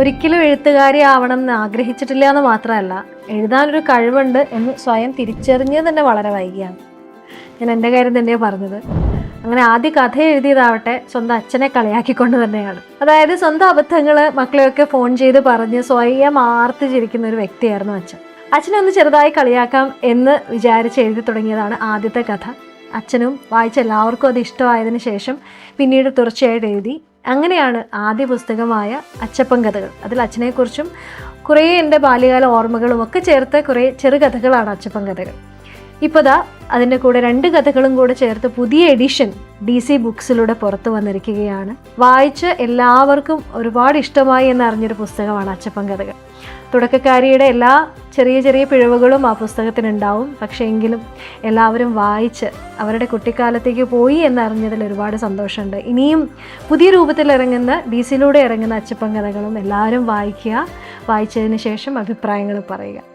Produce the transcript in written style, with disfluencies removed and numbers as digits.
ഒരിക്കലും എഴുത്തുകാരി ആവണം എന്ന് ആഗ്രഹിച്ചിട്ടില്ല എന്ന് മാത്രമല്ല, എഴുതാനൊരു കഴിവുണ്ട് എന്ന് സ്വയം തിരിച്ചറിഞ്ഞത് തന്നെ വളരെ വൈകിയാണ്. ഞാൻ എൻ്റെ കാര്യം തന്നെയാണ് പറഞ്ഞത്. അങ്ങനെ ആദ്യ കഥ എഴുതിയതാവട്ടെ സ്വന്തം അച്ഛനെ കളിയാക്കിക്കൊണ്ട് തന്നെയാണ്. അതായത് സ്വന്തം അബദ്ധങ്ങൾ മക്കളെയൊക്കെ ഫോൺ ചെയ്ത് പറഞ്ഞ് സ്വയം ആർത്ത് ചിരിക്കുന്ന ഒരു വ്യക്തിയായിരുന്നു അച്ഛൻ. അച്ഛനെ ഒന്ന് ചെറുതായി കളിയാക്കാം എന്ന് വിചാരിച്ച് എഴുതി തുടങ്ങിയതാണ് ആദ്യത്തെ കഥ. അച്ഛനും വായിച്ച എല്ലാവർക്കും അത് ഇഷ്ടമായതിനു ശേഷം പിന്നീട് തുടർച്ചയായിട്ട് എഴുതി. അങ്ങനെയാണ് ആദ്യ പുസ്തകമായ അച്ചപ്പൻ കഥകൾ. അതിൽ അച്ഛനെക്കുറിച്ചും കുറേ എൻ്റെ ബാല്യകാല ഓർമ്മകളും ഒക്കെ ചേർത്ത് കുറേ ചെറുകഥകളാണ് അച്ചപ്പൻ കഥകൾ. ഇപ്പോൾ ദാ അതിൻ്റെ കൂടെ 2 കഥകളും കൂടെ ചേർത്ത് പുതിയ എഡിഷൻ DC ബുക്സിലൂടെ പുറത്തു വന്നിരിക്കുകയാണ്. വായിച്ച് എല്ലാവർക്കും ഒരുപാട് ഇഷ്ടമായി എന്നറിഞ്ഞൊരു പുസ്തകമാണ് അച്ചപ്പൻ കഥകൾ. തുടക്കക്കാരിയുടെ എല്ലാ ചെറിയ ചെറിയ പിഴവുകളും ആ പുസ്തകത്തിനുണ്ടാവും. പക്ഷേ എങ്കിലും എല്ലാവരും വായിച്ച് അവരുടെ കുട്ടിക്കാലത്തേക്ക് പോയി എന്നറിഞ്ഞതിൽ ഒരുപാട് സന്തോഷമുണ്ട്. ഇനിയും പുതിയ രൂപത്തിൽ ഇറങ്ങുന്ന DCയിലൂടെ ഇറങ്ങുന്ന അച്ചപ്പൻ കഥകളും എല്ലാവരും വായിക്കുക. വായിച്ചതിന് ശേഷം അഭിപ്രായങ്ങൾ പറയുക.